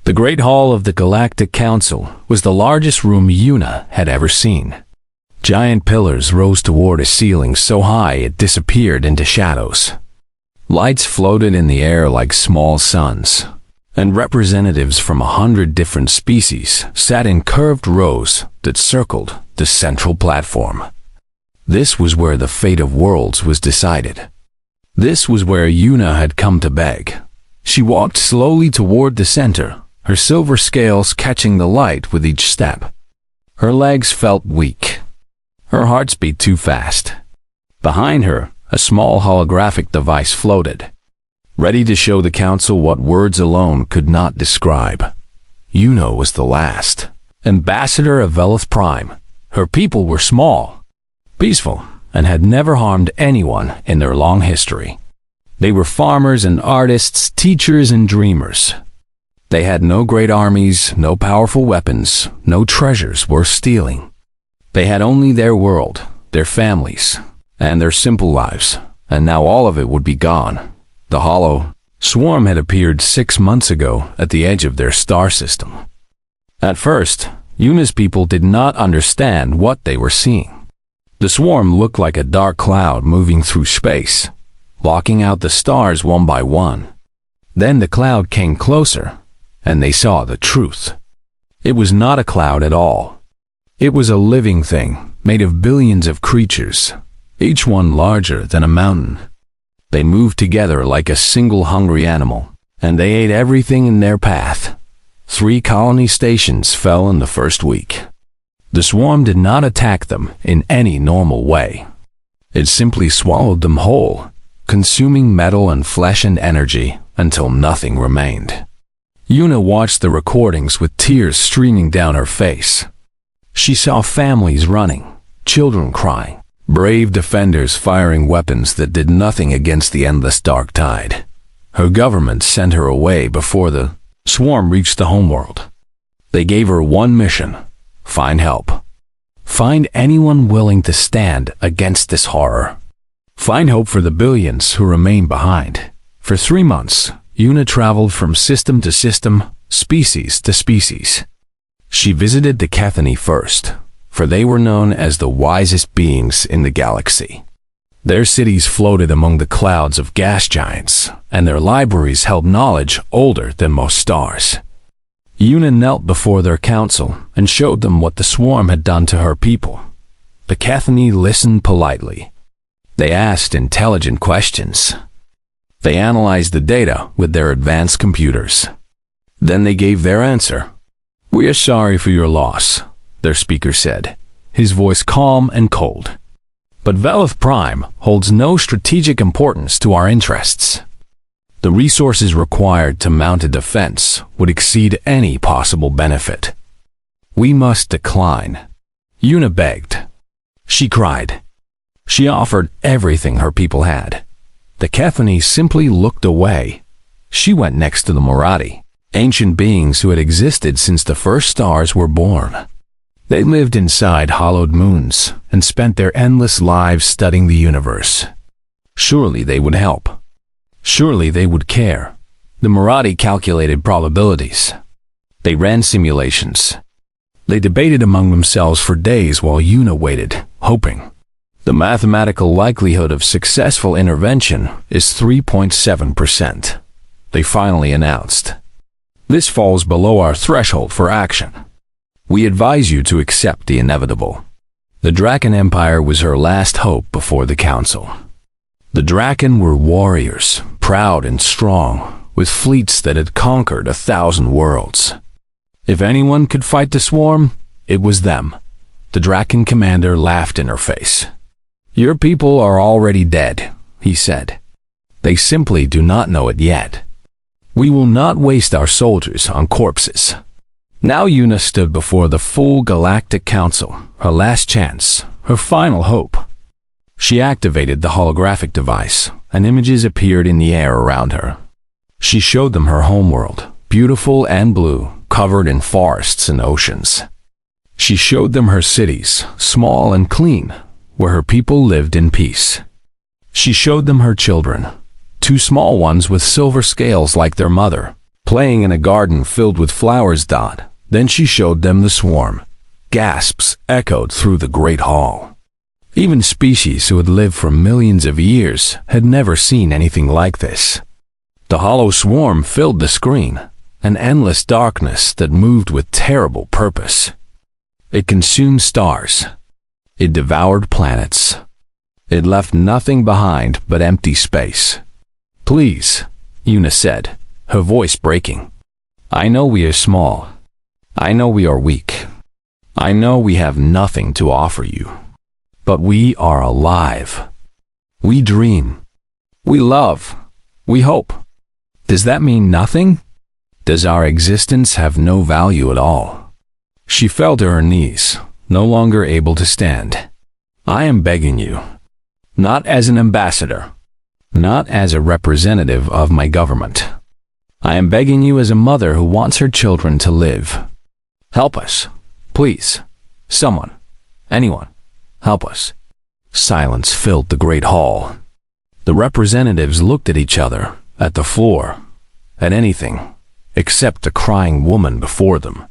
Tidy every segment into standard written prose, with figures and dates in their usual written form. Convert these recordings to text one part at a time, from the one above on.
The Great Hall of the Galactic Council was the largest room Yuna had ever seen. Giant pillars rose toward a ceiling so high it disappeared into shadows. Lights floated in the air like small suns, and representatives from 100 different species sat in curved rows that circled the central platform. This was where the fate of worlds was decided. This was where Yuna had come to beg. She walked slowly toward the center, her silver scales catching the light with each step. Her legs felt weak. Her heart beat too fast. Behind her, a small holographic device floated, ready to show the council what words alone could not describe. Yuna was the last ambassador of Velith Prime. Her people were small, peaceful, and had never harmed anyone in their long history. They were farmers and artists, teachers and dreamers. They had no great armies, no powerful weapons, no treasures worth stealing. They had only their world, their families, and their simple lives, and now all of it would be gone. The hollow swarm had appeared 6 months ago at the edge of their star system. At first, Yuna's people did not understand what they were seeing. The swarm looked like a dark cloud moving through space, blocking out the stars one by one. Then the cloud came closer, and they saw the truth. It was not a cloud at all. It was a living thing, made of billions of creatures, each one larger than a mountain. They moved together like a single hungry animal, and they ate everything in their path. 3 colony stations fell in the first week. The swarm did not attack them in any normal way. It simply swallowed them whole, consuming metal and flesh and energy until nothing remained. Yuna watched the recordings with tears streaming down her face. She saw families running, children crying, brave defenders firing weapons that did nothing against the endless dark tide. Her government sent her away before the swarm reached the homeworld. They gave her one mission: find help. Find anyone willing to stand against this horror. Find hope for the billions who remain behind. For 3 months, Yuna traveled from system to system, species to species. She visited the Kethany first, for they were known as the wisest beings in the galaxy. Their cities floated among the clouds of gas giants, and their libraries held knowledge older than most stars. Yuna knelt before their council and showed them what the swarm had done to her people. The Kethany listened politely. They asked intelligent questions. They analyzed the data with their advanced computers. Then they gave their answer. "We are sorry for your loss," their speaker said, his voice calm and cold. "But Velith Prime holds no strategic importance to our interests. The resources required to mount a defense would exceed any possible benefit. We must decline." Yuna begged. She cried. She offered everything her people had. The Kethany simply looked away. She went next to the Marathi, ancient beings who had existed since the first stars were born. They lived inside hollowed moons and spent their endless lives studying the universe. Surely they would help. Surely they would care. The Marathi calculated probabilities. They ran simulations. They debated among themselves for days while Yuna waited, hoping. The mathematical likelihood of successful intervention is 3.7%. They finally announced. "This falls below our threshold for action. We advise you to accept the inevitable." The Draken Empire was her last hope before the council. The Draken were warriors, proud and strong, with fleets that had conquered 1,000 worlds. If anyone could fight the swarm, it was them. The Draken commander laughed in her face. "Your people are already dead," he said. "They simply do not know it yet. We will not waste our soldiers on corpses." Now Yuna stood before the full Galactic Council, her last chance, her final hope. She activated the holographic device, and images appeared in the air around her. She showed them her homeworld, beautiful and blue, covered in forests and oceans. She showed them her cities, small and clean, where her people lived in peace. She showed them her children, 2 small ones with silver scales like their mother, playing in a garden filled with flowers. Then she showed them the swarm. Gasps echoed through the great hall. Even species who had lived for millions of years had never seen anything like this. The hollow swarm filled the screen, an endless darkness that moved with terrible purpose. It consumed stars. It devoured planets. It left nothing behind but empty space. "Please," Una said, her voice breaking. "I know we are small. I know we are weak. I know we have nothing to offer you. But we are alive. We dream. We love. We hope. Does that mean nothing? Does our existence have no value at all?" She fell to her knees, no longer able to stand. "I am begging you, not as an ambassador, not as a representative of my government. I am begging you as a mother who wants her children to live. Help us, please. Someone, anyone, help us." Silence filled the great hall. The representatives looked at each other, at the floor, at anything, except the crying woman before them.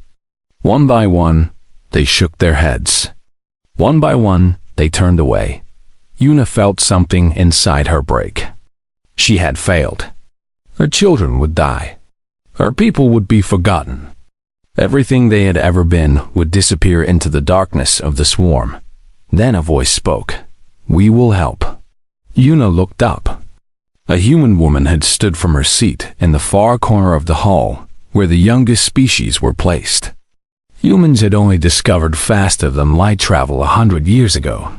One by one, they shook their heads. One by one, they turned away. Una felt something inside her break. She had failed. Her children would die. Her people would be forgotten. Everything they had ever been would disappear into the darkness of the swarm. Then a voice spoke. "We will help." Una looked up. A human woman had stood from her seat in the far corner of the hall, where the youngest species were placed. Humans had only discovered faster than light travel 100 years ago.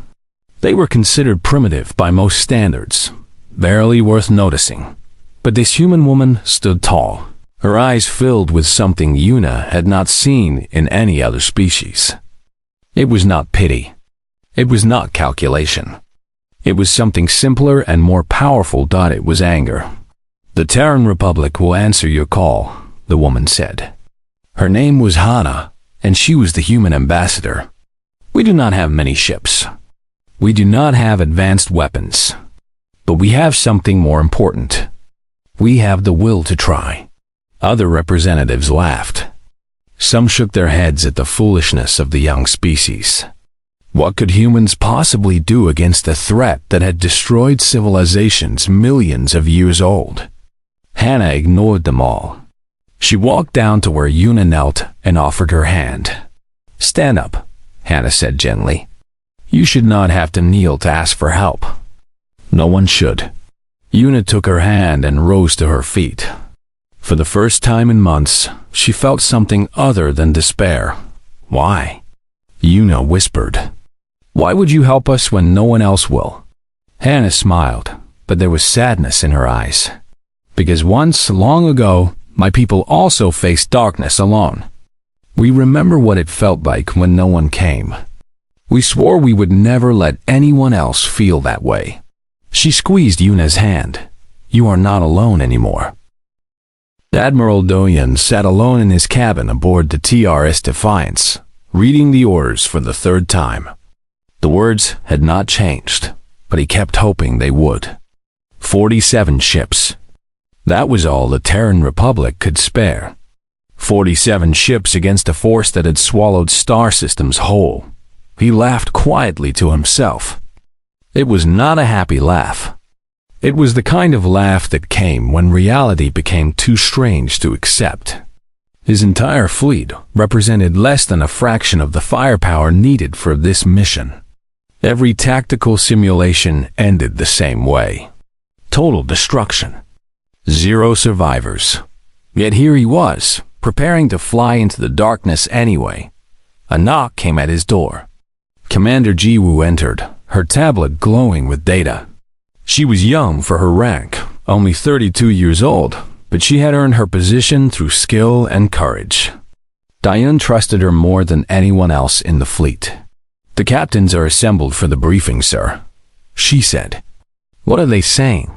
They were considered primitive by most standards, barely worth noticing. But this human woman stood tall, her eyes filled with something Una had not seen in any other species. It was not pity. It was not calculation. It was something simpler and more powerful. It was anger. "The Terran Republic will answer your call," the woman said. Her name was Hana, and she was the human ambassador. "We do not have many ships. We do not have advanced weapons. But we have something more important. We have the will to try." Other representatives laughed. Some shook their heads at the foolishness of the young species. What could humans possibly do against a threat that had destroyed civilizations millions of years old? Hannah ignored them all. She walked down to where Una knelt and offered her hand. "Stand up," Hannah said gently. "You should not have to kneel to ask for help. No one should." Una took her hand and rose to her feet. For the first time in months, she felt something other than despair. "Why?" Una whispered. "Why would you help us when no one else will?" Hannah smiled, but there was sadness in her eyes. "Because once, long ago, my people also faced darkness alone. We remember what it felt like when no one came. We swore we would never let anyone else feel that way." She squeezed Una's hand. "You are not alone anymore." Admiral Doyen sat alone in his cabin aboard the TRS Defiance, reading the orders for the third time. The words had not changed, but he kept hoping they would. 47 ships. That was all the Terran Republic could spare. 47 ships against a force that had swallowed star systems whole. He laughed quietly to himself. It was not a happy laugh. It was the kind of laugh that came when reality became too strange to accept. His entire fleet represented less than a fraction of the firepower needed for this mission. Every tactical simulation ended the same way. Total destruction. 0 survivors. Yet here he was, preparing to fly into the darkness anyway. A knock came at his door. Commander Jiwoo entered, her tablet glowing with data. She was young for her rank, only 32 years old, but she had earned her position through skill and courage. Diane trusted her more than anyone else in the fleet. "The captains are assembled for the briefing, sir," she said. "What are they saying?"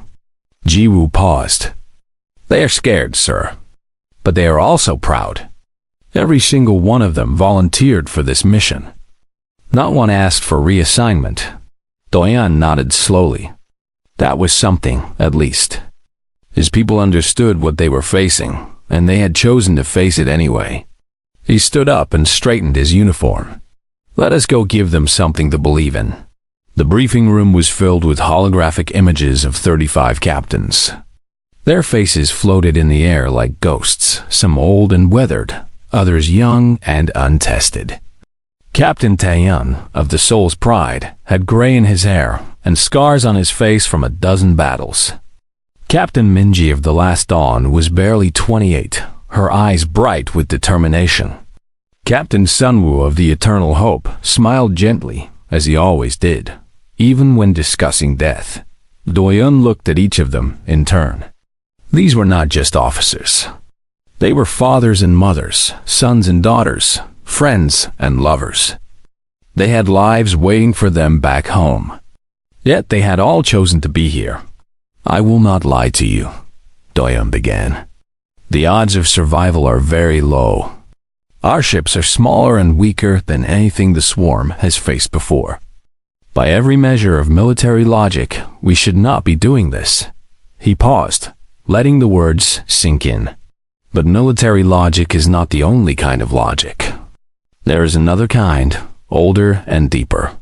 Jiwoo paused. "They are scared, sir. But they are also proud. Every single one of them volunteered for this mission. Not one asked for reassignment." Doyen nodded slowly. That was something, at least. His people understood what they were facing, and they had chosen to face it anyway. He stood up and straightened his uniform. Let us go give them something to believe in. The briefing room was filled with holographic images of 35 captains. Their faces floated in the air like ghosts, some old and weathered, others young and untested. Captain Taeyun, of the Soul's Pride, had gray in his hair and scars on his face from a dozen battles. Captain Minji of the Last Dawn was barely 28, her eyes bright with determination. Captain Sunwoo of the Eternal Hope smiled gently, as he always did, even when discussing death. Doyun looked at each of them in turn. These were not just officers. They were fathers and mothers, sons and daughters, friends and lovers. They had lives waiting for them back home. Yet they had all chosen to be here. I will not lie to you, Doyun began. The odds of survival are very low. Our ships are smaller and weaker than anything the Swarm has faced before. By every measure of military logic, we should not be doing this. He paused, letting the words sink in. But military logic is not the only kind of logic. There is another kind, older and deeper.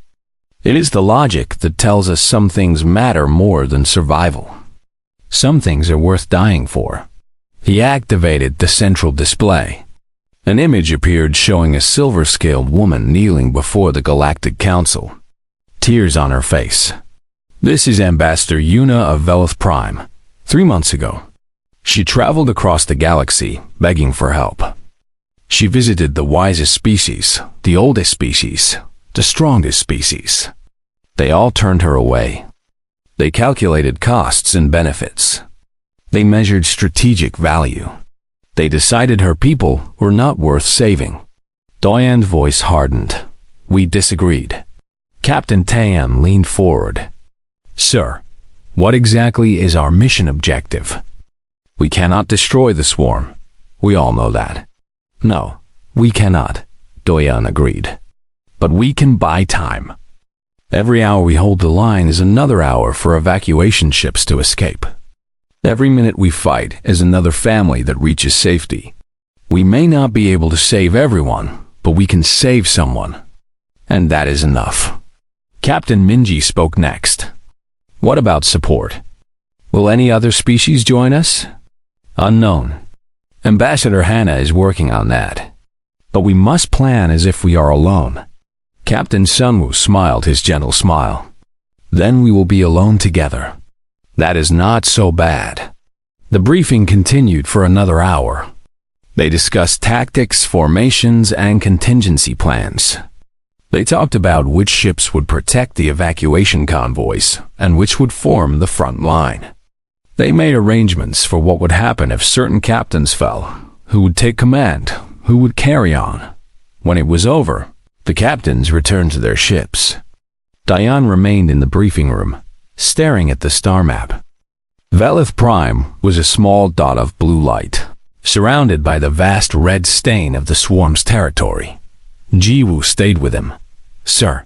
It is the logic that tells us some things matter more than survival. Some things are worth dying for. He activated the central display. An image appeared showing a silver-scaled woman kneeling before the Galactic Council, tears on her face. This is Ambassador Yuna of Velith Prime. 3 months ago, she traveled across the galaxy, begging for help. She visited the wisest species, the oldest species, the strongest species. They all turned her away. They calculated costs and benefits. They measured strategic value. They decided her people were not worth saving. Doyan's voice hardened. We disagreed. Captain Taeyun leaned forward. Sir, what exactly is our mission objective? We cannot destroy the Swarm. We all know that. No, we cannot, Doyan agreed. But we can buy time. Every hour we hold the line is another hour for evacuation ships to escape. Every minute we fight is another family that reaches safety. We may not be able to save everyone, but we can save someone. And that is enough. Captain Minji spoke next. What about support? Will any other species join us? Unknown. Ambassador Hannah is working on that. But we must plan as if we are alone. Captain Sunwoo smiled his gentle smile. Then we will be alone together. That is not so bad. The briefing continued for another hour. They discussed tactics, formations, and contingency plans. They talked about which ships would protect the evacuation convoys and which would form the front line. They made arrangements for what would happen if certain captains fell, who would take command, who would carry on. When it was over, the captains returned to their ships. Diane remained in the briefing room, staring at the star map. Velith Prime was a small dot of blue light, surrounded by the vast red stain of the Swarm's territory. Jiwoo stayed with him. Sir,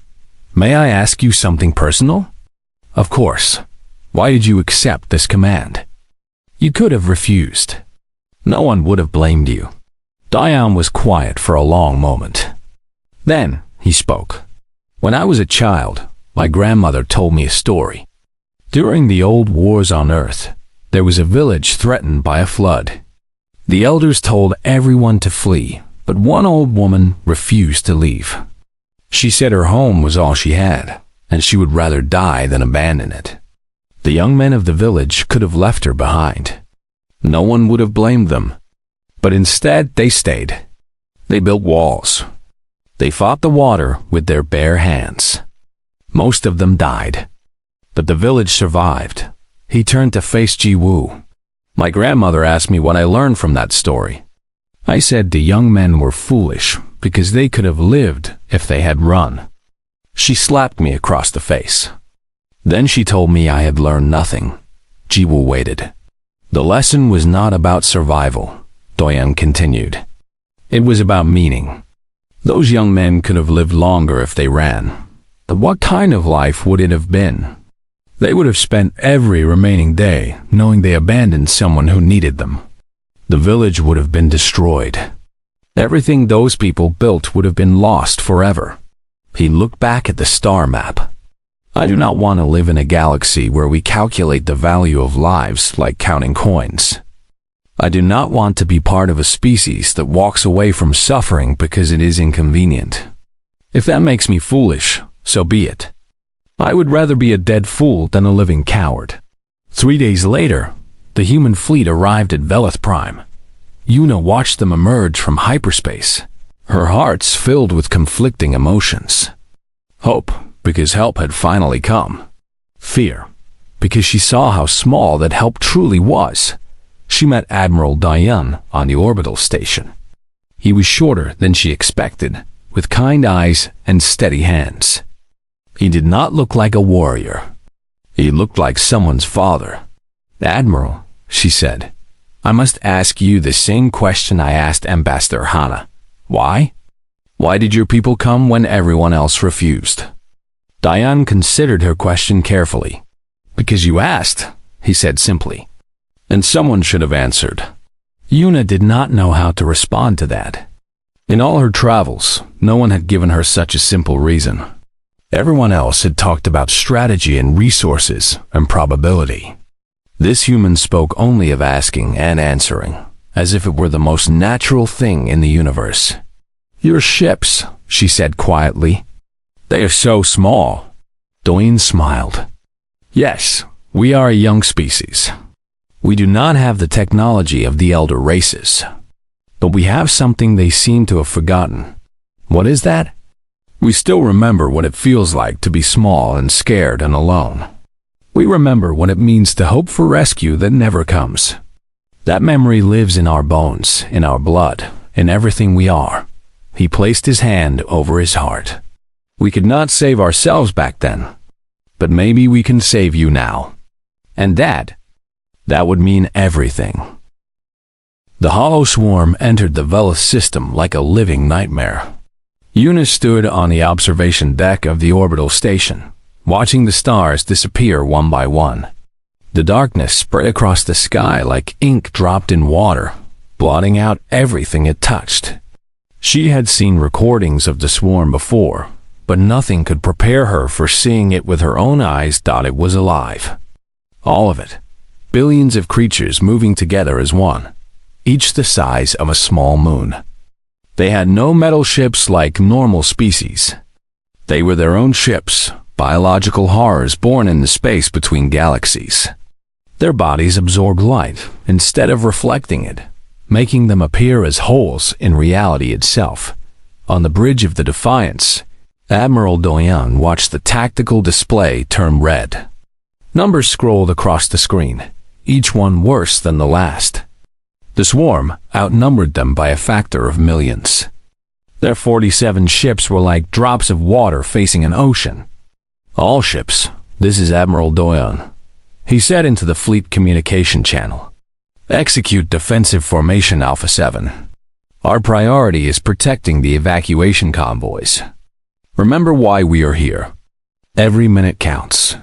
may I ask you something personal? Of course. Why did you accept this command? You could have refused. No one would have blamed you. Diane was quiet for a long moment. Then he spoke. When I was a child, my grandmother told me a story. During the old wars on Earth, there was a village threatened by a flood. The elders told everyone to flee, but one old woman refused to leave. She said her home was all she had, and she would rather die than abandon it. The young men of the village could have left her behind. No one would have blamed them. But instead, they stayed. They built walls. They fought the water with their bare hands. Most of them died. But the village survived. He turned to face Jiwoo. My grandmother asked me what I learned from that story. I said the young men were foolish because they could have lived if they had run. She slapped me across the face. Then she told me I had learned nothing. Jiwoo waited. The lesson was not about survival, Doyan continued. It was about meaning. Those young men could have lived longer if they ran. But what kind of life would it have been? They would have spent every remaining day knowing they abandoned someone who needed them. The village would have been destroyed. Everything those people built would have been lost forever. He looked back at the star map. I do not want to live in a galaxy where we calculate the value of lives like counting coins. I do not want to be part of a species that walks away from suffering because it is inconvenient. If that makes me foolish, so be it. I would rather be a dead fool than a living coward. 3 days later, the human fleet arrived at Velith Prime. Yuna watched them emerge from hyperspace, her hearts filled with conflicting emotions. Hope, because help had finally come. Fear, because she saw how small that help truly was. She met Admiral Diane on the orbital station. He was shorter than she expected, with kind eyes and steady hands. He did not look like a warrior. He looked like someone's father. "Admiral," she said, "I must ask you the same question I asked Ambassador Hana. Why? Why did your people come when everyone else refused?" Diane considered her question carefully. "Because you asked," he said simply. "And someone should have answered." Yuna did not know how to respond to that. In all her travels, no one had given her such a simple reason. Everyone else had talked about strategy and resources and probability. This human spoke only of asking and answering, as if it were the most natural thing in the universe. "Your ships," she said quietly. "They are so small." Doyin smiled. "Yes, we are a young species. We do not have the technology of the elder races. But we have something they seem to have forgotten. What is that? We still remember what it feels like to be small and scared and alone. We remember what it means to hope for rescue that never comes. That memory lives in our bones, in our blood, in everything we are." He placed his hand over his heart. "We could not save ourselves back then, but maybe we can save you now. And that would mean everything." The hollow swarm entered the Velith system like a living nightmare. Yuna stood on the observation deck of the orbital station, watching the stars disappear one by one. The darkness spread across the sky like ink dropped in water, blotting out everything it touched. She had seen recordings of the swarm before, but nothing could prepare her for seeing it with her own eyes. It was alive. All of it. Billions of creatures moving together as one, each the size of a small moon. They had no metal ships like normal species. They were their own ships, biological horrors born in the space between galaxies. Their bodies absorbed light instead of reflecting it, making them appear as holes in reality itself. On the bridge of the Defiance, Admiral Doyan watched the tactical display turn red. Numbers scrolled across the screen, each one worse than the last. The swarm outnumbered them by a factor of millions. Their 47 ships were like drops of water facing an ocean. "All ships, this is Admiral Doyan," he said into the fleet communication channel. "Execute defensive formation Alpha 7. Our priority is protecting the evacuation convoys. Remember why we are here. Every minute counts."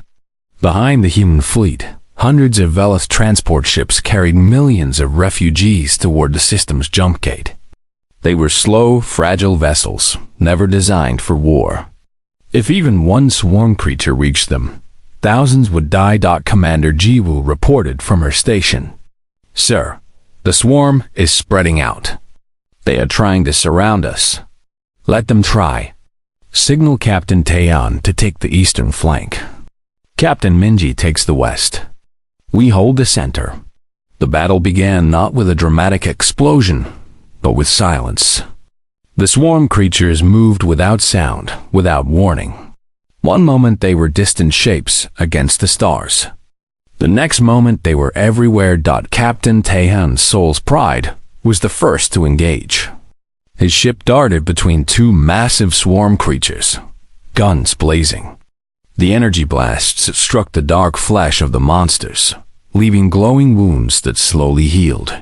Behind the human fleet, hundreds of Velith transport ships carried millions of refugees toward the system's jump gate. They were slow, fragile vessels, never designed for war. If even one swarm creature reached them, thousands would die. Commander Jiwoo reported from her station. "Sir, the swarm is spreading out. They are trying to surround us. Let them try. Signal Captain Taeyeon to take the eastern flank. Captain Minji takes the west. We hold the center." The battle began not with a dramatic explosion, but with silence. The swarm creatures moved without sound, without warning. One moment they were distant shapes against the stars. The next moment they were everywhere. Captain Taeyeon's soul's pride was the first to engage. His ship darted between two massive swarm creatures, guns blazing. The energy blasts struck the dark flesh of the monsters, leaving glowing wounds that slowly healed.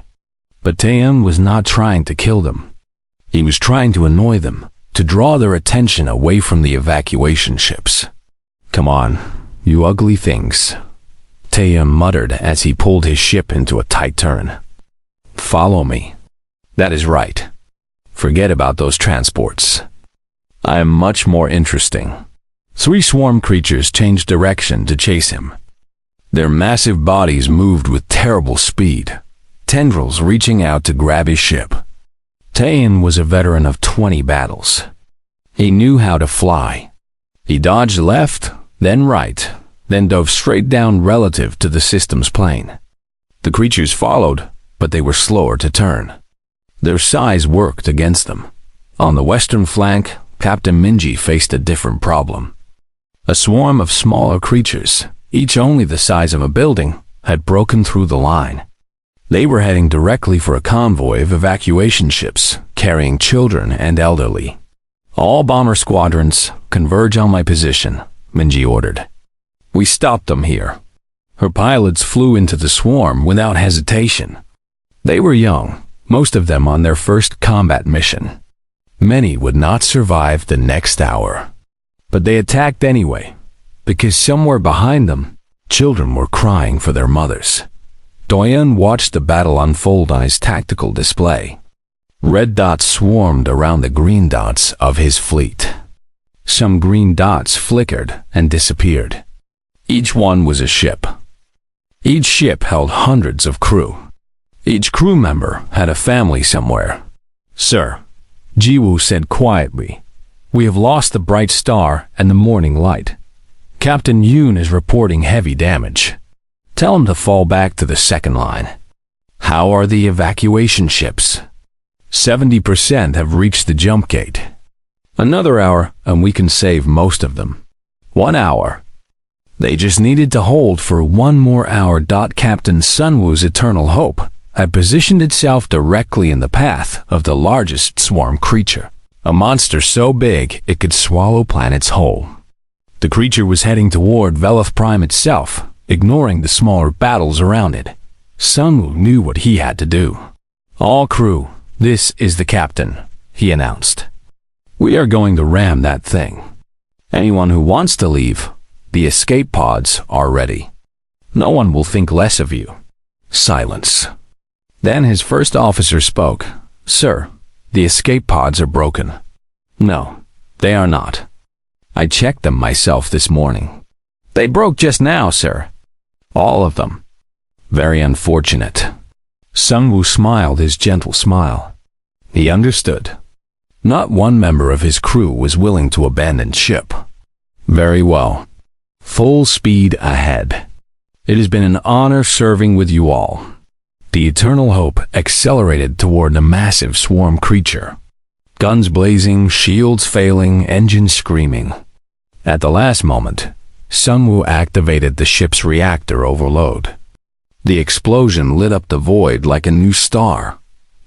But Taeyeon was not trying to kill them. He was trying to annoy them, to draw their attention away from the evacuation ships. "Come on, you ugly things," Taeyeon muttered as he pulled his ship into a tight turn. Follow me. That is right. Forget about those transports. I am much more interesting. 3 swarm creatures changed direction to chase him. Their massive bodies moved with terrible speed, tendrils reaching out to grab his ship. Taein was a veteran of 20 battles. He knew how to fly. He dodged left, then right, then dove straight down relative to the system's plane. The creatures followed, but they were slower to turn. Their size worked against them. On the western flank, Captain Minji faced a different problem. A swarm of smaller creatures, each only the size of a building, had broken through the line. They were heading directly for a convoy of evacuation ships carrying children and elderly. All bomber squadrons, converge on my position, Minji ordered. We stopped them here. Her pilots flew into the swarm without hesitation. They were young, most of them on their first combat mission. Many would not survive the next hour. But they attacked anyway, because somewhere behind them, children were crying for their mothers. Doyen watched the battle unfold on his tactical display. Red dots swarmed around the green dots of his fleet. Some green dots flickered and disappeared. Each one was a ship. Each ship held hundreds of crew. Each crew member had a family somewhere. Sir, Jiwoo said quietly, we have lost the Bright Star and the Morning Light. Captain Yoon is reporting heavy damage. Tell him to fall back to the second line. How are the evacuation ships? 70% have reached the jump gate. Another hour and we can save most of them. 1 hour. They just needed to hold for 1 more hour. Captain Sunwoo's eternal hope had positioned itself directly in the path of the largest swarm creature, a monster so big it could swallow planets whole. The creature was heading toward Veloth Prime itself, ignoring the smaller battles around it. Sunwoo knew what he had to do. All crew, this is the captain, he announced. We are going to ram that thing. Anyone who wants to leave, the escape pods are ready. No one will think less of you. Silence. Then his first officer spoke. Sir, the escape pods are broken. No, they are not. I checked them myself this morning. They broke just now, sir. All of them. Very unfortunate. Sunwoo smiled his gentle smile. He understood. Not one member of his crew was willing to abandon ship. Very well. Full speed ahead. It has been an honor serving with you all. The Eternal Hope accelerated toward a massive swarm creature. Guns blazing, shields failing, engines screaming. At the last moment, Sunwoo activated the ship's reactor overload. The explosion lit up the void like a new star.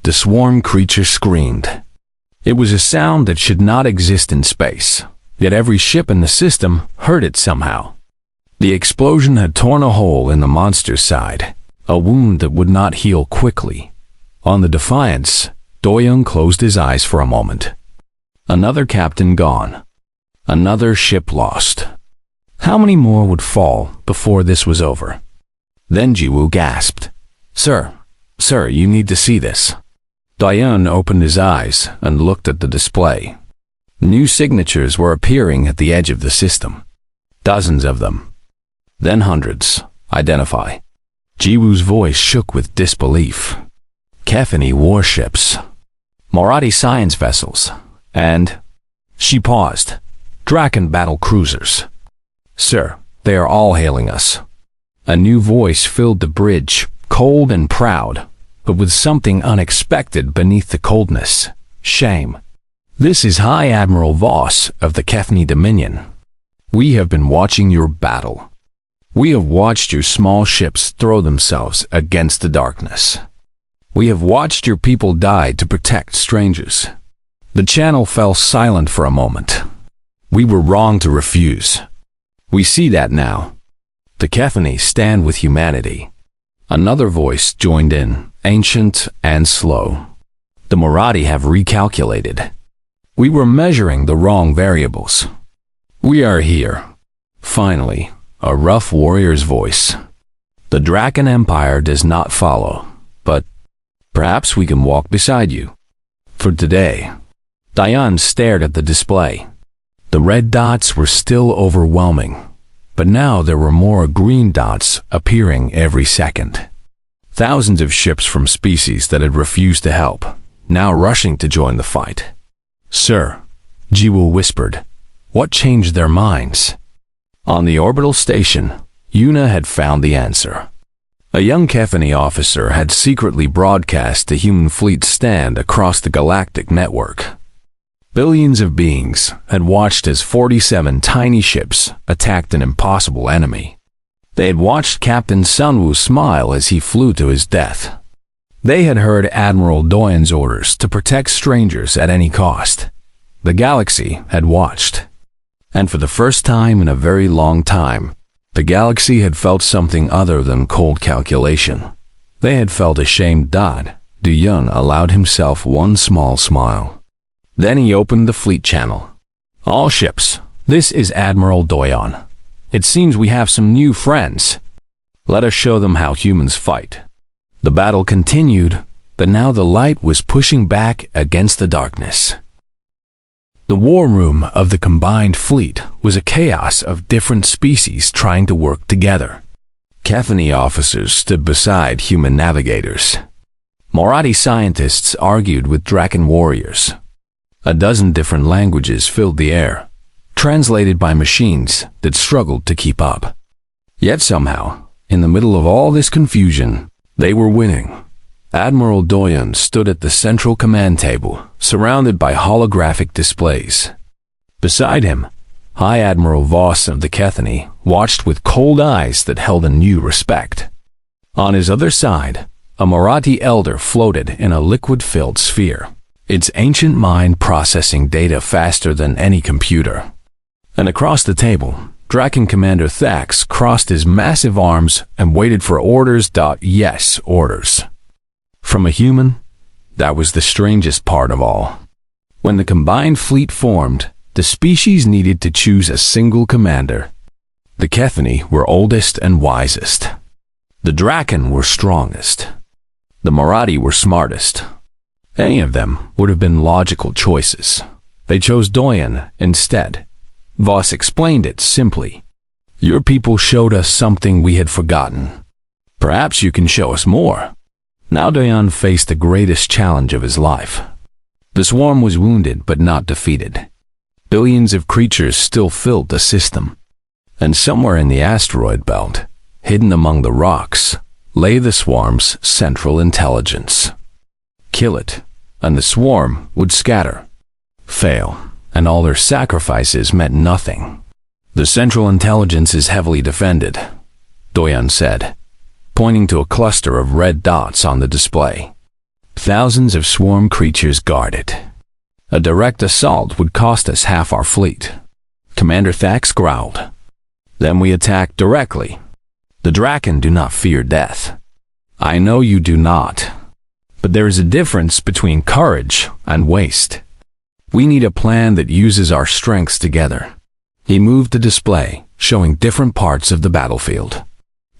The swarm creature screamed. It was a sound that should not exist in space, yet every ship in the system heard it somehow. The explosion had torn a hole in the monster's side, a wound that would not heal quickly. On the Defiance, Doyoung closed his eyes for a moment. Another captain gone. Another ship lost. How many more would fall before this was over? Then Jiwoo gasped. Sir, you need to see this. Doyoung opened his eyes and looked at the display. New signatures were appearing at the edge of the system. Dozens of them. Then hundreds. Identify. Jiwoo's voice shook with disbelief. Kephani warships. Marathi science vessels. And... She paused. Draken battle cruisers. Sir, they are all hailing us. A new voice filled the bridge, cold and proud, but with something unexpected beneath the coldness. Shame. This is High Admiral Voss of the Kephani Dominion. We have been watching your battle. We have watched your small ships throw themselves against the darkness. We have watched your people die to protect strangers. The channel fell silent for a moment. We were wrong to refuse. We see that now. The Kephani stand with humanity. Another voice joined in, ancient and slow. The Marathi have recalculated. We were measuring the wrong variables. We are here. Finally, a rough warrior's voice. The Draken Empire does not follow, but Perhaps we can walk beside you. For today. Diane stared at the display. The red dots were still overwhelming, but now there were more green dots appearing every second. Thousands of ships from species that had refused to help, now rushing to join the fight. Sir, Jiwoo whispered, what changed their minds? On the orbital station, Yuna had found the answer. A young Kefani officer had secretly broadcast the human fleet's stand across the galactic network. Billions of beings had watched as 47 tiny ships attacked an impossible enemy. They had watched Captain Sunwoo smile as he flew to his death. They had heard Admiral Doyen's orders to protect strangers at any cost. The galaxy had watched. And for the first time in a very long time, the galaxy had felt something other than cold calculation. They had felt ashamed that Du-Yun allowed himself one small smile. Then he opened the fleet channel. All ships, this is Admiral Doyen. It seems we have some new friends. Let us show them how humans fight. The battle continued, but now the light was pushing back against the darkness. The war room of the combined fleet was a chaos of different species trying to work together. Kefani officers stood beside human navigators. Marathi scientists argued with Draken warriors. A dozen different languages filled the air, translated by machines that struggled to keep up. Yet somehow, in the middle of all this confusion, they were winning. Admiral Doyen stood at the central command table, surrounded by holographic displays. Beside him, High Admiral Voss of the Kethany watched with cold eyes that held a new respect. On his other side, a Marathi elder floated in a liquid-filled sphere, its ancient mind processing data faster than any computer. And across the table, Draken Commander Thax crossed his massive arms and waited for orders. Yes, orders. From a human, that was the strangest part of all. When the combined fleet formed, the species needed to choose a single commander. The Kethany were oldest and wisest. The Draken were strongest. The Marathi were smartest. Any of them would have been logical choices. They chose Doyen instead. Voss explained it simply. Your people showed us something we had forgotten. Perhaps you can show us more. Now Doyen faced the greatest challenge of his life. The swarm was wounded but not defeated. Billions of creatures still filled the system. And somewhere in the asteroid belt, hidden among the rocks, lay the swarm's central intelligence. Kill it, and the swarm would scatter. Fail, and all their sacrifices meant nothing. The central intelligence is heavily defended, Doyen said, pointing to a cluster of red dots on the display. Thousands of swarm creatures guard it. A direct assault would cost us half our fleet. Commander Thax growled. Then we attack directly. The Draken do not fear death. I know you do not. But there is a difference between courage and waste. We need a plan that uses our strengths together. He moved the display, showing different parts of the battlefield.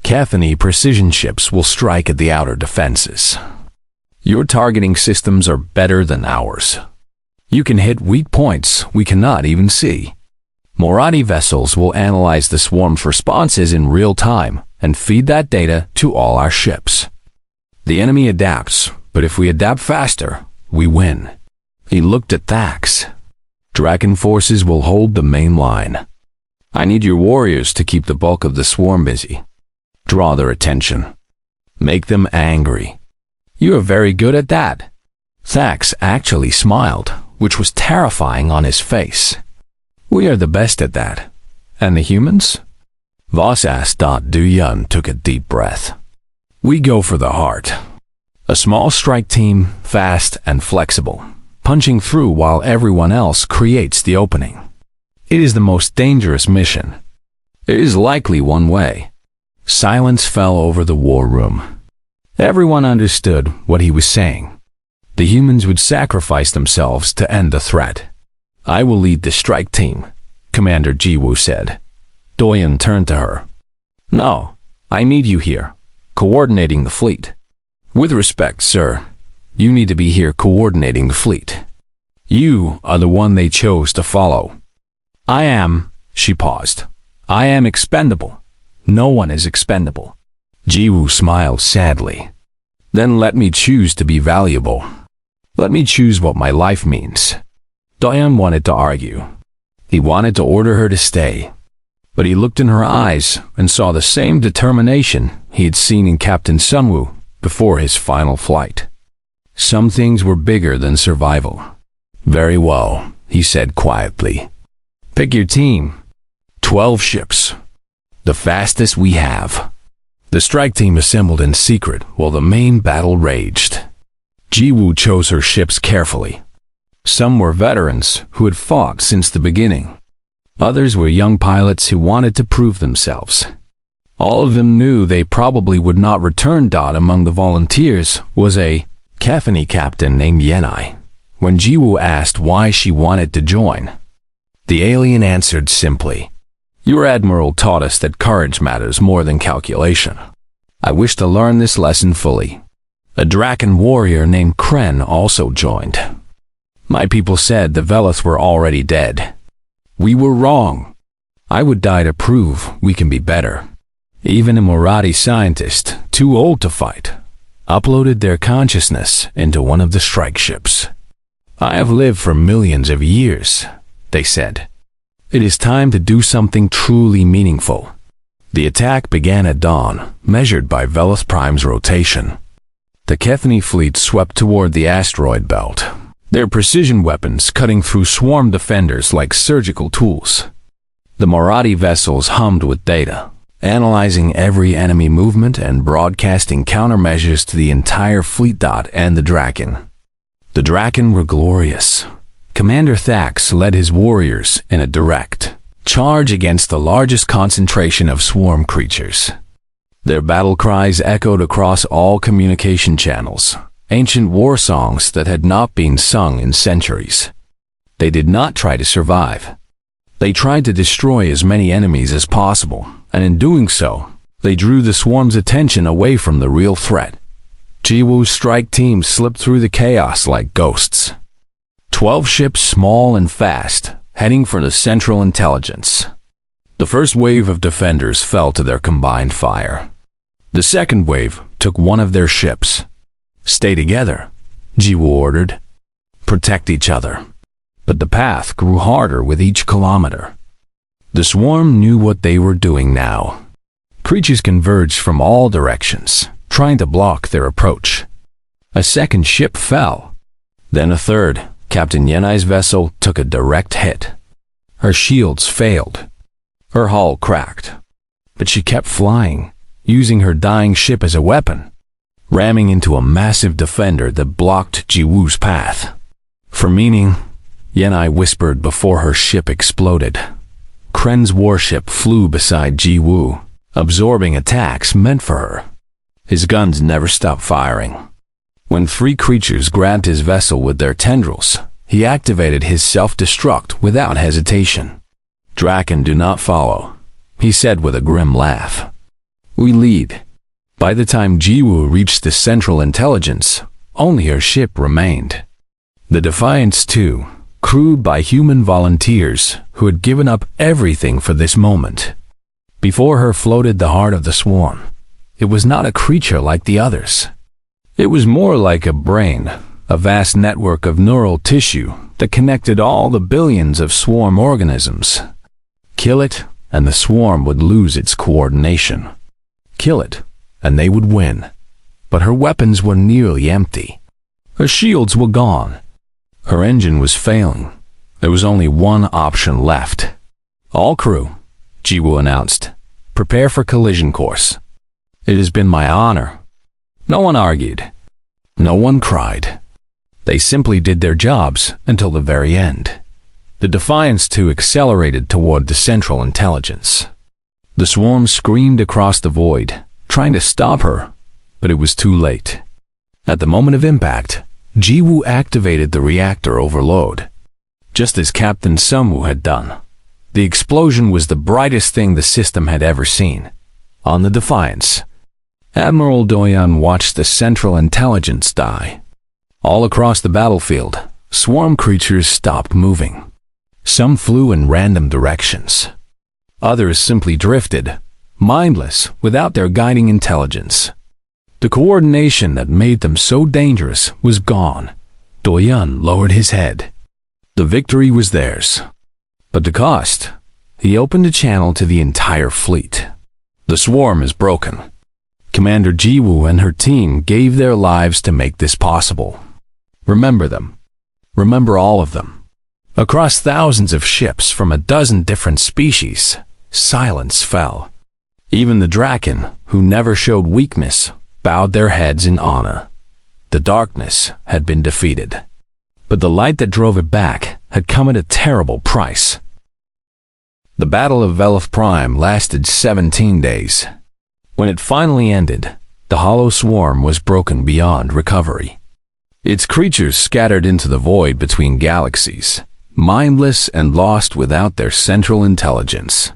Kethany precision ships will strike at the outer defenses. Your targeting systems are better than ours. You can hit weak points we cannot even see. Marathi vessels will analyze the swarm's responses in real time and feed that data to all our ships. The enemy adapts, but if we adapt faster, we win. He looked at Thax. Draken forces will hold the main line. I need your warriors to keep the bulk of the swarm busy. Draw their attention. Make them angry. You are very good at that. Thax actually smiled, which was terrifying on his face. We are the best at that. And the humans? Voss asked. Du-Yun took a deep breath. We go for the heart. A small strike team, fast and flexible, punching through while everyone else creates the opening. It is the most dangerous mission. It is likely one way. Silence fell over the war room. Everyone understood what he was saying. The humans would sacrifice themselves to end the threat. I will lead the strike team, Commander Jiwoo said. Doyen turned to her. No, I need you here, coordinating the fleet. With respect, sir, You need to be here coordinating the fleet. You are the one they chose to follow. I am, she paused. I am expendable. No one is expendable. Jiwoo smiled sadly. Then let me choose to be valuable. Let me choose what my life means. Doyeon wanted to argue. He wanted to order her to stay. But he looked in her eyes and saw the same determination he had seen in Captain Sunwoo before his final flight. Some things were bigger than survival. Very well, he said quietly. Pick your team. 12 ships. The fastest we have. The strike team assembled in secret while the main battle raged. Jiwoo chose her ships carefully. Some were veterans who had fought since the beginning. Others were young pilots who wanted to prove themselves. All of them knew they probably would not return. Among the volunteers was a Cathany captain named Yenai. When Jiwoo asked why she wanted to join, the alien answered simply, Your admiral taught us that courage matters more than calculation. I wish to learn this lesson fully. A Draken warrior named Kren also joined. My people said the Velith were already dead. We were wrong. I would die to prove we can be better. Even a Marathi scientist, too old to fight, uploaded their consciousness into one of the strike ships. I have lived for millions of years, they said. It is time to do something truly meaningful. The attack began at dawn, measured by Velith Prime's rotation. The Cathany fleet swept toward the asteroid belt, their precision weapons cutting through swarm defenders like surgical tools. The Marathi vessels hummed with data, analyzing every enemy movement and broadcasting countermeasures to the entire fleet. And the Draken. The Draken were glorious. Commander Thax led his warriors in a direct charge against the largest concentration of swarm creatures. Their battle cries echoed across all communication channels, ancient war songs that had not been sung in centuries. They did not try to survive. They tried to destroy as many enemies as possible, and in doing so, they drew the swarm's attention away from the real threat. Jiwoo's strike team slipped through the chaos like ghosts. 12 ships, small and fast, heading for the Central Intelligence. The first wave of defenders fell to their combined fire. The second wave took one of their ships. Stay together, Jiwoo ordered. Protect each other. But the path grew harder with each kilometer. The swarm knew what they were doing now. Creatures converged from all directions, trying to block their approach. A second ship fell. Then a third. Captain Yenai's vessel took a direct hit. Her shields failed. Her hull cracked. But she kept flying, using her dying ship as a weapon, ramming into a massive defender that blocked Jiwoo's path. For meaning, Yenai whispered before her ship exploded. Kren's warship flew beside Jiwoo, absorbing attacks meant for her. His guns never stopped firing. When 3 creatures grabbed his vessel with their tendrils, he activated his self-destruct without hesitation. Draken do not follow, he said with a grim laugh. We lead. By the time Jiwoo reached the Central Intelligence, only her ship remained. The Defiance II, crewed by human volunteers who had given up everything for this moment. Before her floated the heart of the swarm. It was not a creature like the others. It was more like a brain, a vast network of neural tissue that connected all the billions of swarm organisms. Kill it, and the swarm would lose its coordination. Kill it, and they would win. But her weapons were nearly empty. Her shields were gone. Her engine was failing. There was only one option left. All crew, Jiwoo announced. Prepare for collision course. It has been my honor. No one argued. No one cried. They simply did their jobs until the very end. The Defiance II accelerated toward the Central Intelligence. The swarm screamed across the void, trying to stop her, but it was too late. At the moment of impact, Jiwoo activated the reactor overload, just as Captain Sunwoo had done. The explosion was the brightest thing the system had ever seen. On the Defiance, Admiral Doyeon watched the Central Intelligence die. All across the battlefield, swarm creatures stopped moving. Some flew in random directions. Others simply drifted, mindless, without their guiding intelligence. The coordination that made them so dangerous was gone. Doyan lowered his head. The victory was theirs. But the cost? He opened a channel to the entire fleet. The swarm is broken. Commander Jiwoo and her team gave their lives to make this possible. Remember them. Remember all of them. Across thousands of ships from a dozen different species, silence fell. Even the Draken, who never showed weakness, bowed their heads in honor. The darkness had been defeated. But the light that drove it back had come at a terrible price. The Battle of Velith Prime lasted 17 days. When it finally ended, the hollow swarm was broken beyond recovery. Its creatures scattered into the void between galaxies, mindless and lost without their central intelligence.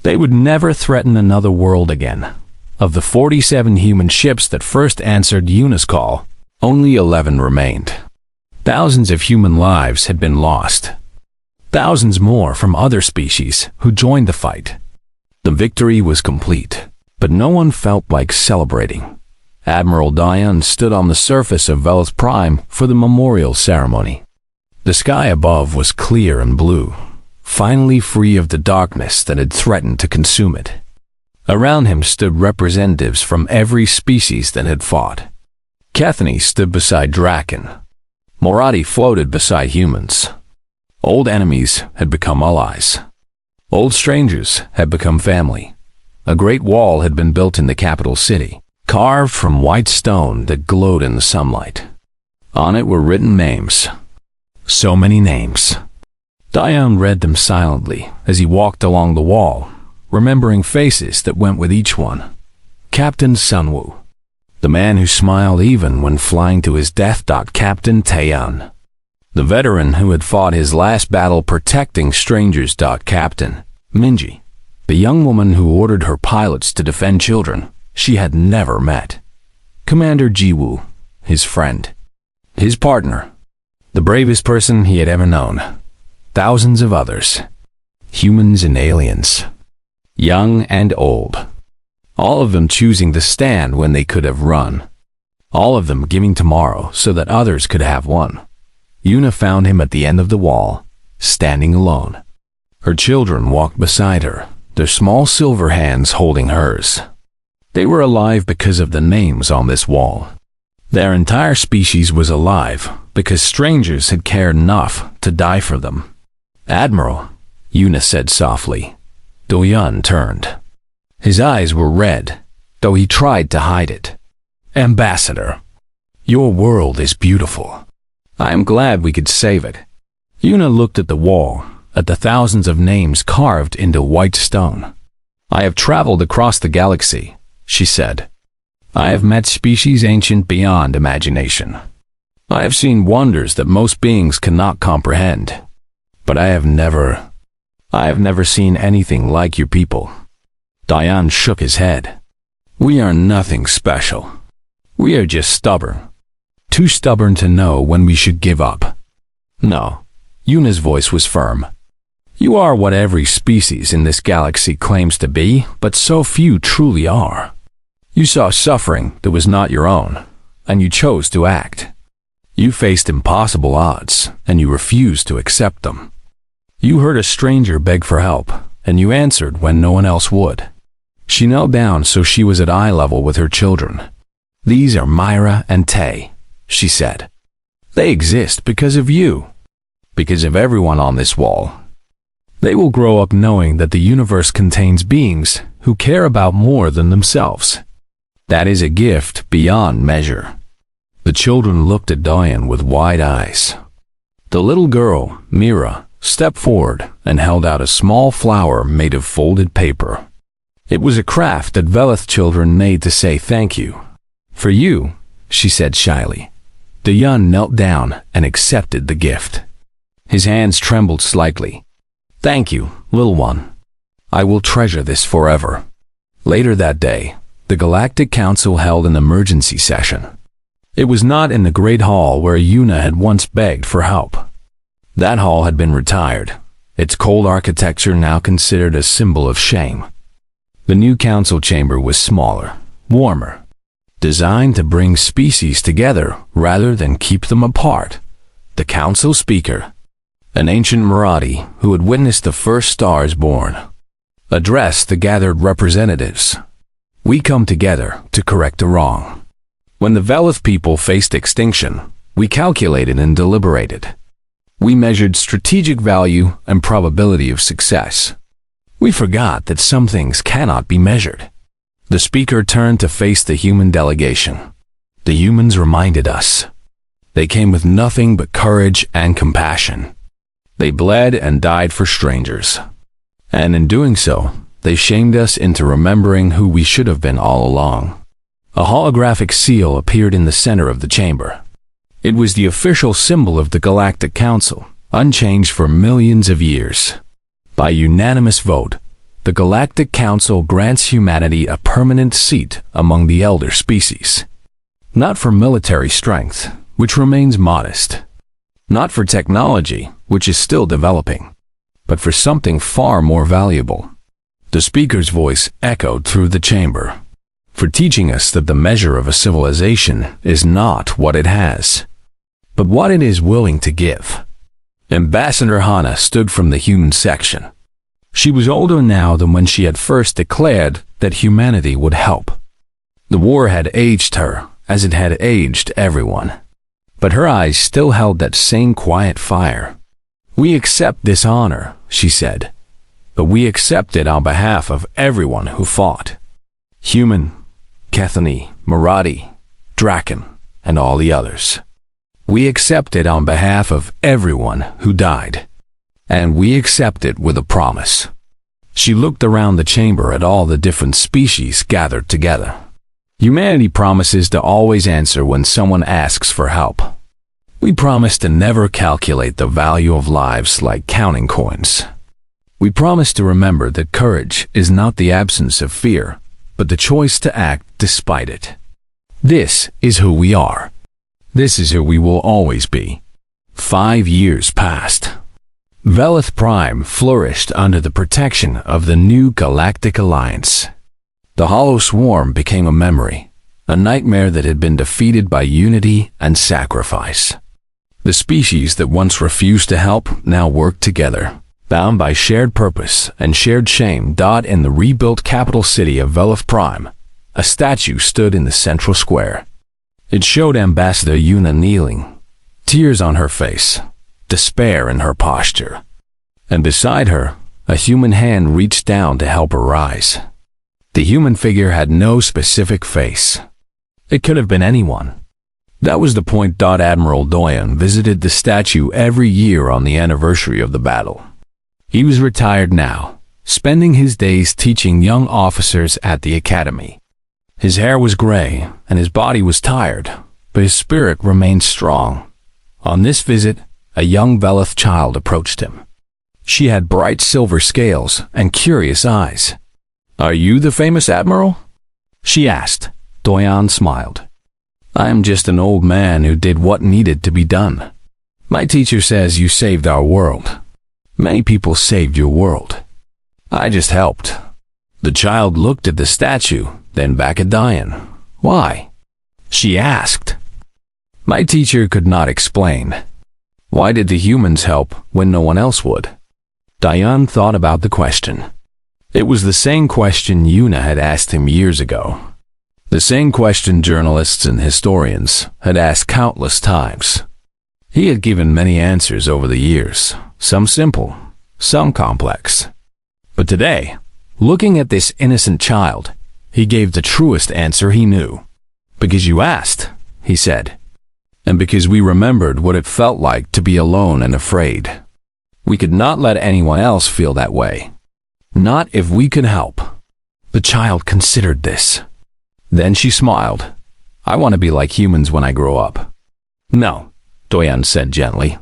They would never threaten another world again. Of the 47 human ships that first answered Yuna's call, only 11 remained. Thousands of human lives had been lost. Thousands more from other species who joined the fight. The victory was complete, but no one felt like celebrating. Admiral Diane stood on the surface of Velith Prime for the memorial ceremony. The sky above was clear and blue, finally free of the darkness that had threatened to consume it. Around him stood representatives from every species that had fought. Kethany stood beside Draken. Moradi floated beside humans. Old enemies had become allies. Old strangers had become family. A great wall had been built in the capital city, carved from white stone that glowed in the sunlight. On it were written names. So many names. Diane read them silently as he walked along the wall, remembering faces that went with each one. Captain Sunwoo, the man who smiled even when flying to his death. Captain Taeyeon, the veteran who had fought his last battle protecting strangers. Captain Minji, the young woman who ordered her pilots to defend children she had never met. Commander Jiwoo, his friend, his partner, the bravest person he had ever known. Thousands of others, humans and aliens, young and old, all of them choosing to stand when they could have run, all of them giving tomorrow so that others could have one. Yuna found him at the end of the wall, standing alone. Her children walked beside her, their small silver hands holding hers. They were alive because of the names on this wall. Their entire species was alive because strangers had cared enough to die for them. Admiral, Yuna said softly. Doyan turned. His eyes were red, though he tried to hide it. Ambassador, your world is beautiful. I am glad we could save it. Yuna looked at the wall, at the thousands of names carved into white stone. I have traveled across the galaxy, she said. I have met species ancient beyond imagination. I have seen wonders that most beings cannot comprehend. But I have never seen anything like your people. Diane shook his head. We are nothing special. We are just stubborn. Too stubborn to know when we should give up. No, Yuna's voice was firm. You are what every species in this galaxy claims to be, but so few truly are. You saw suffering that was not your own, and you chose to act. You faced impossible odds, and you refused to accept them. You heard a stranger beg for help, and you answered when no one else would. She knelt down so she was at eye level with her children. These are Myra and Tay, she said. They exist because of you, because of everyone on this wall. They will grow up knowing that the universe contains beings who care about more than themselves. That is a gift beyond measure. The children looked at Diane with wide eyes. The little girl, Mira, stepped forward and held out a small flower made of folded paper. It was a craft that Velith children made to say thank you. For you, she said shyly. Dayan knelt down and accepted the gift. His hands trembled slightly. Thank you, little one. I will treasure this forever. Later that day, the Galactic Council held an emergency session. It was not in the great hall where Yuna had once begged for help. That hall had been retired, its cold architecture now considered a symbol of shame. The new council chamber was smaller, warmer, designed to bring species together rather than keep them apart. The council speaker, an ancient Marathi who had witnessed the first stars born, addressed the gathered representatives. We come together to correct a wrong. When the Velith people faced extinction, we calculated and deliberated. We measured strategic value and probability of success. We forgot that some things cannot be measured. The speaker turned to face the human delegation. The humans reminded us. They came with nothing but courage and compassion. They bled and died for strangers. And in doing so, they shamed us into remembering who we should have been all along. A holographic seal appeared in the center of the chamber. It was the official symbol of the Galactic Council, unchanged for millions of years. By unanimous vote, the Galactic Council grants humanity a permanent seat among the elder species. Not for military strength, which remains modest. Not for technology, which is still developing, but for something far more valuable. The speaker's voice echoed through the chamber. For teaching us that the measure of a civilization is not what it has, but what it is willing to give. Ambassador Hana stood from the human section. She was older now than when she had first declared that humanity would help. The war had aged her, as it had aged everyone. But her eyes still held that same quiet fire. We accept this honor, she said, but we accept it on behalf of everyone who fought. Human, Kethani, Marathi, Draken, and all the others. We accept it on behalf of everyone who died. And we accept it with a promise. She looked around the chamber at all the different species gathered together. Humanity promises to always answer when someone asks for help. We promise to never calculate the value of lives like counting coins. We promise to remember that courage is not the absence of fear, but the choice to act despite it. This is who we are. This is who we will always be. 5 years passed. Velith Prime flourished under the protection of the new Galactic Alliance. The Hollow Swarm became a memory, a nightmare that had been defeated by unity and sacrifice. The species that once refused to help now worked together, bound by shared purpose and shared shame. In the rebuilt capital city of Velith Prime, a statue stood in the central square. It showed Ambassador Yuna kneeling, tears on her face, despair in her posture. And beside her, a human hand reached down to help her rise. The human figure had no specific face. It could have been anyone. That was the point. Admiral Doyen visited the statue every year on the anniversary of the battle. He was retired now, spending his days teaching young officers at the academy. His hair was gray and his body was tired, but his spirit remained strong. On this visit, a young Velith child approached him. She had bright silver scales and curious eyes. "Are you the famous admiral?" she asked. Doyen smiled. "I am just an old man who did what needed to be done. My teacher says you saved our world. Many people saved your world. I just helped." The child looked at the statue, then back at Doyen. "Why?" she asked. My teacher could not explain. Why did the humans help when no one else would? Doyen thought about the question. It was the same question Yuna had asked him years ago. The same question journalists and historians had asked countless times. He had given many answers over the years, some simple, some complex. But today, looking at this innocent child, he gave the truest answer he knew. "Because you asked," he said. "And because we remembered what it felt like to be alone and afraid. We could not let anyone else feel that way. Not if we could help." The child considered this. Then she smiled. "I want to be like humans when I grow up." "No," Doyen said gently.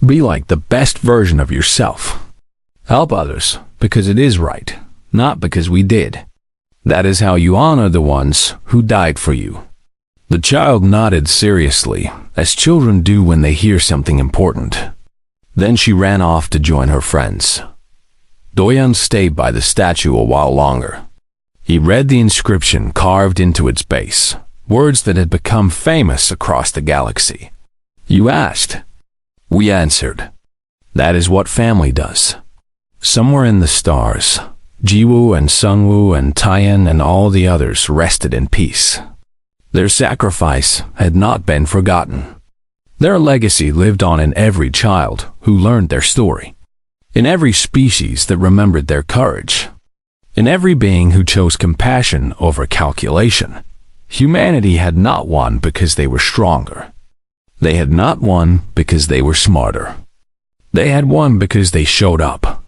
"Be like the best version of yourself. Help others because it is right, not because we did. That is how you honor the ones who died for you." The child nodded seriously, as children do when they hear something important. Then she ran off to join her friends. Doyan stayed by the statue a while longer. He read the inscription carved into its base, words that had become famous across the galaxy. You asked. We answered. That is what family does. Somewhere in the stars, Jiwoo and Sungwoo and Taiyan and all the others rested in peace. Their sacrifice had not been forgotten. Their legacy lived on in every child who learned their story, in every species that remembered their courage, in every being who chose compassion over calculation. Humanity had not won because they were stronger. They had not won because they were smarter. They had won because they showed up.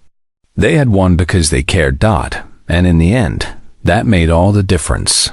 They had won because they cared. And in the end, that made all the difference.